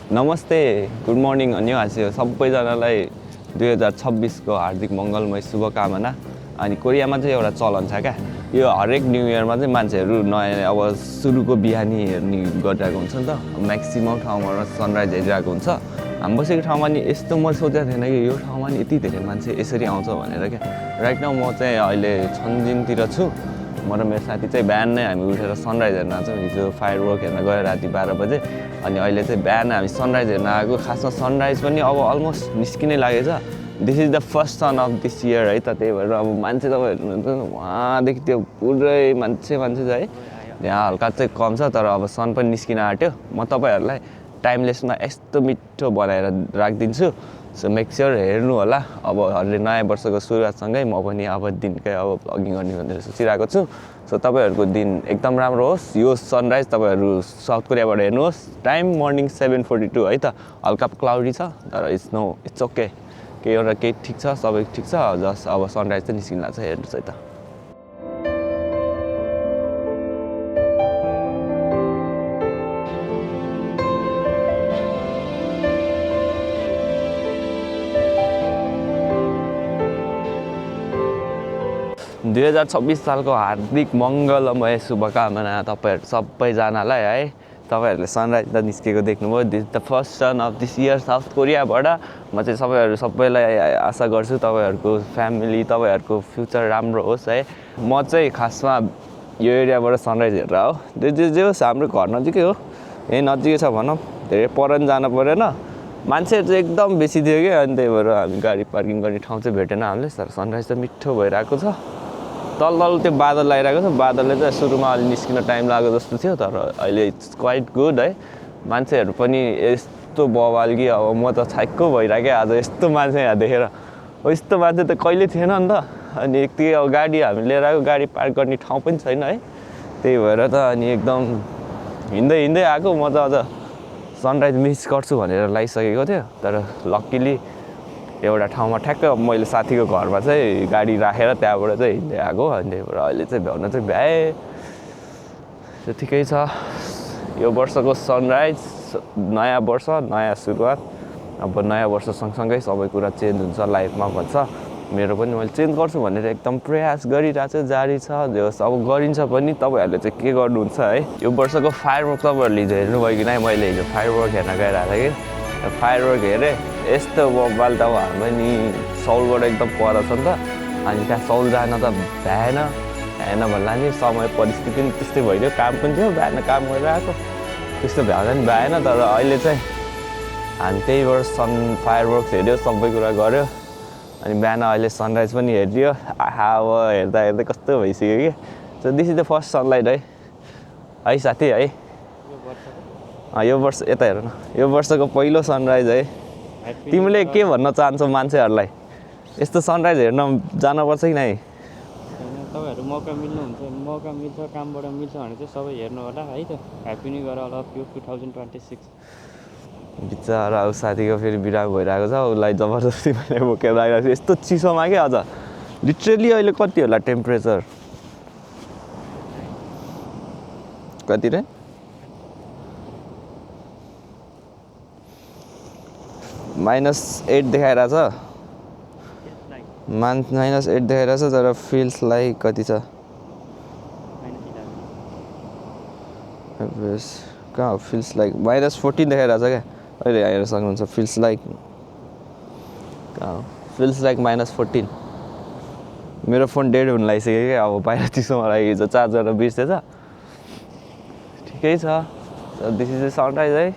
नमस्ते good morning अन्यवासी सबैजनालाई 2026 को हार्दिक मङ्गलमय शुभकामना। अनि कोरियामा चाहिँ एउटा चलन छ क्या, यो हरेक न्यू इयरमा चाहिँ मान्छेहरू नयाँ अब सुरुको बिहानी हेर्ने गरिरहेको हुन्छ नि त। म्याक्सिमम ठाउँमा सनराइज हेरिरहेको हुन्छ। हामी बसेको ठाउँमा नि यस्तो म सोचेको थिएन कि यो ठाउँमा नि यति धेरै मान्छे यसरी आउँछ भनेर क्या। राइट नाउ म चाहिँ अहिले छन्जिनतिर छु। म र मेरो साथी चाहिँ बिहान नै हामी उठेर सनराइज हेर्न आएको छौँ। हिजो फायर वर्क हेर्न गयो राति 12 बजे। अनि अहिले चाहिँ बिहान हामी सनराइज हेर्न आएको। खासमा सनराइज पनि अब अलमोस्ट निस्किनै लागेछ। This is the first sun of this year है त। त्यही भएर अब मान्छे तपाईँ हेर्नुहुन्छ उहाँदेखि त्यो पुरै मान्छे छ है। यहाँ हल्का चाहिँ कम छ, तर अब सन पनि निस्किन आँट्यो। म तपाईँहरूलाई टाइमलेसमा यस्तो मिठो बनाएर राखिदिन्छु। सो मेक स्योर हेर्नु होला। अब नयाँ वर्षको सुरुवातसँगै म पनि अब दिनकै अब भ्लगिङ गर्ने भनेर सोचिरहेको छु। सो तपाईँहरूको दिन एकदम राम्रो होस्। यो सनराइज तपाईँहरू साउथ कोरियाबाट हेर्नुहोस्। टाइम मर्निङ 7:42 है त। हल्का क्लाउडी छ तर इट्स ओके। केही ठिक छ, सबै ठिक छ। जस्ट अब सनराइज चाहिँ निस्किन लाग्छ, हेर्नुहोस् है त। दुई 2026 सालको हार्दिक मङ्गलमय शुभकामना तपाईँहरू सबैजनालाई है। तपाईँहरूले सनराइज त निस्केको देख्नुभयो। This the first sun of this year south कोरियाबाट। म चाहिँ सबैलाई आशा गर्छु तपाईँहरूको फ्यामिली, तपाईँहरूको फ्युचर राम्रो होस् है। म चाहिँ खासमा यो एरियाबाट सनराइज हेरेर हो। जे होस् हाम्रो घर नजिकै हो, यहीँ नजिकै छ भनौँ। धेरै पर जानु परेन। मान्छेहरू चाहिँ एकदम बेसी थियो कि, अनि त्यही भएर हामी गाडी पार्किङ गर्ने ठाउँ चाहिँ भेटेन हामीले। तर सनराइज त मिठो भइरहेको छ। तल त्यो बादल लगाइरहेको छ। बादलले चाहिँ सुरुमा अलि निस्किन टाइम लाग्यो जस्तो थियो, तर अहिले इट्स क्वाइट गुड है। मान्छेहरू पनि यस्तो बवाल कि अब म त छाक्क भइरहेको आज यस्तो मान्छे यहाँ देखेर। यस्तो मान्छे त कहिले थिएन नि त। अनि यति अब गाडी हामी लिएर आएको, गाडी पार्क गर्ने ठाउँ पनि छैन है। त्यही भएर त अनि एकदम हिँड्दै आएको। म त अझ सनराइज मिस गर्छु भनेर लागिसकेको थियो, तर लक्किली एउटा ठाउँमा ठ्याक्क मैले साथीको घरमा चाहिँ गाडी राखेर त्यहाँबाट चाहिँ हिँड्दै आएको। अनि त्यही भएर अहिले चाहिँ भ्याउन चाहिँ भ्याएँ। ठिकै छ। यो वर्षको सनराइज, नयाँ वर्ष नयाँ सुरुवात। अब नयाँ वर्ष सँगसँगै सबै कुरा चेन्ज हुन्छ लाइफमा भन्छ। मेरो पनि मैले चेन्ज गर्छु भनेर एकदम प्रयास गरिरहेको छु, जारी छ। अब गरिन्छ पनि। तपाईँहरूले चाहिँ के गर्नुहुन्छ है। यो वर्षको फायर वर्क तपाईँहरूले हिजो हेर्नुभयो कि नै? मैले हिजो फायर वर्क हेर्न गइरहेको थिएँ कि। फायर वर्क हेरेँ, यस्तो बवाल त हाम्रो नि सौलबाट एकदम पर छ नि त। अनि त्यहाँ सौल जान त भ्याएन भन्दा नि समय परिस्थिति पनि त्यस्तै भइदियो। काम पनि थियो, बिहान काम गरिरहेको, त्यस्तो भ्याउँदा नि भएन। तर अहिले चाहिँ हामी त्यहीबाट फायर वर्क्स हेऱ्यो, सबै कुरा गऱ्यो। अनि बिहान अहिले सनराइज पनि हेरिदियो। अब हेर्दा कस्तो भइसक्यो कि। So this is the first sunlight है साथी है। यो वर्ष यता हेर न, यो वर्षको पहिलो सनराइज है। तिमीले के भन्न चाहन्छौ मान्छेहरूलाई? यस्तो सनराइज हेर्न जानुपर्छ कि नै? तपाईँहरू मौका मिल्छ, कामबाट मिल्छ भने चाहिँ सबै हेर्नु होला है त। Happy new year all of you 2026। बिचरा अब साथीको फेरि बिरामी भइरहेको छ। उसलाई जबरजस्ती मैले बोकेर लगाइरहेको छु यस्तो चिसोमा क्या। अझ लिटरली अहिले कति होला टेम्परेचर? कति रे? -8 देखाइरहेछ। -8 देखाइरहेछ, तर फिल्स लाइक कति छ? कहाँ फिल्स लाइक -14 देखाइरहेछ क्या। अहिले हेर्न सक्नुहुन्छ। Feels like -14। मेरो फोन डेड हुन लागिसक्यो क्या। अब बाहिर चिसोमा लागि हिजो चार्ज गर्न बिर्सेछ। ठिकै छ। दिस इज द सनराइज है।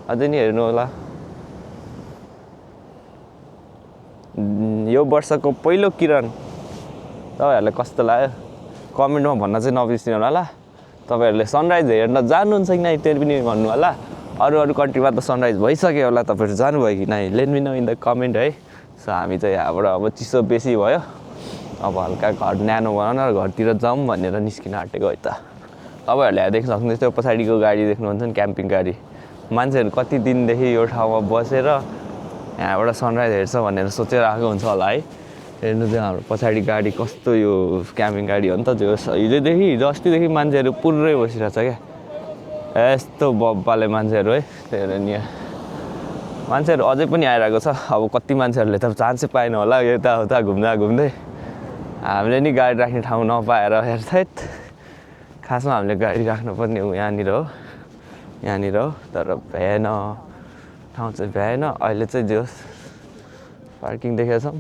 अझै नि हेर्नु होला। यो वर्षको पहिलो किरण तपाईँहरूलाई कस्तो लाग्यो कमेन्टमा भन्न चाहिँ नबिर्सिनु होला। तपाईँहरूले सनराइज हेर्न जानुहुन्छ कि नै त्यो पनि भन्नु होला। अरू कन्ट्रीमा त सनराइज भइसक्यो होला, तपाईँहरू जानुभयो कि नै? Let me know in the comment है। सो हामी चाहिँ यहाँबाट अब चिसो बेसी भयो, अब हल्का घर न्यानो बनाउन र घरतिर जाउँ भनेर निस्किन आँटेको है त। तपाईँहरूले यहाँ देख्न सक्नुहुन्छ त्यो पछाडिको गाडी देख्नुहुन्छ नि, क्याम्पिङ गाडी। मान्छेहरू कति दिनदेखि यो ठाउँमा बसेर यहाँबाट सनराइज हेर्छ भनेर सोचेर आएको हुन्छ होला है। हेर्नु चाहिँ हाम्रो पछाडि गाडी कस्तो, यो क्याम्पिङ गाडी हो नि त। जो हिजो अस्तिदेखि मान्छेहरू पुरै बसिरहेछ क्या। यस्तो बब्बाले मान्छेहरू है त्यही भएर नि मान्छेहरू अझै पनि आइरहेको छ अब कति मान्छेहरूले त चान्सै पाएन होला यताउता घुम्दै हामीले नि गाडी राख्ने ठाउँ नपाएर हेर्छैत खासमा हामीले गाडी राख्नुपर्ने हो यहाँनिर हो तर भ्याएन ठाउँ चाहिँ भ्याएन अहिले चाहिँ जे होस् पार्किङ देखेको छौँ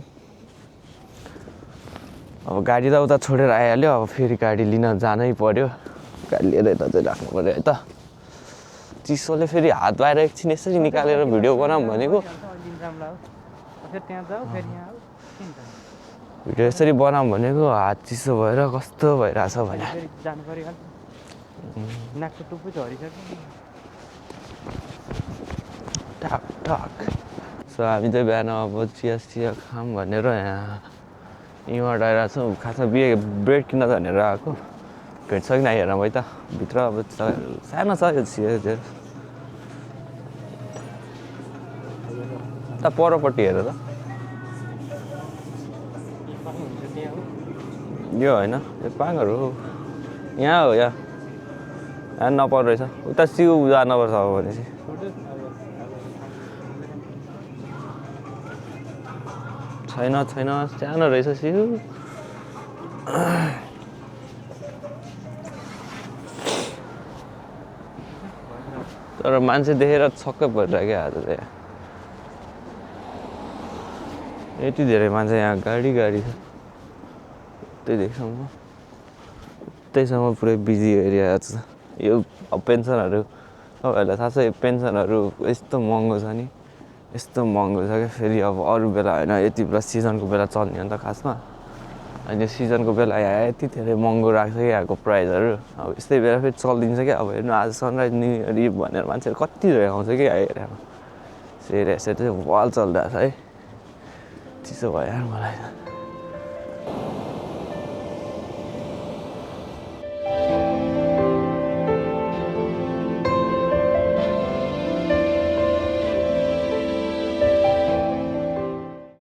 अब गाडी त उता छोडेर आइहाल्यो अब फेरि गाडी लिन जानै पर्यो गाडी लिएर यता चाहिँ राख्नु पर्यो है त चिसोले फेरि हात बाहिर एकछिन यसरी निकालेर भिडियो बनाऊँ भनेको भिडियो यसरी बनाऊँ भनेको हात चिसो भएर कस्तो भइरहेछ भने टक सो हामी चाहिँ बिहान अब चिया खाऊँ भनेर यहीँबाट आइरहेको छौँ खासमा ब्रेड किन्न भनेर आएको भेट्छ कि नहेर है त भित्र अब सानो छ यो चिया त परपट्टि हेर त यो होइन यो पाङहरू हो यहाँ हो यहाँ नपर्दो रहेछ उता सिउ जानुपर्छ अब भनेपछि छैन सानो रहेछ सिउ तर मान्छे देखेर छक्कै परिरहेको क्या आज चाहिँ यति धेरै मान्छे यहाँ गाडी छ त्यहीसम्म पुरै बिजी एरिया छ यो अब पेन्सनहरू तपाईँहरूलाई थाहा छ यो पेन्सनहरू यस्तो महँगो छ नि यस्तो महँगो छ क्या फेरि अब अरू बेला होइन यति बेला सिजनको बेला चल्ने हो नि त खासमा अनि यो सिजनको बेला यहाँ यति धेरै महँगो राख्छ कि यहाँको प्राइसहरू अब यस्तै बेला फेरि चलिदिन्छ क्या अब हेर्नु आज सनराइज न्यु इयर इभ भनेर मान्छेहरू कति धेरै आउँछ कि एरियामा फेरि यसरी चाहिँ वाल चलिरहेको छ है चिसो भयो यार मलाई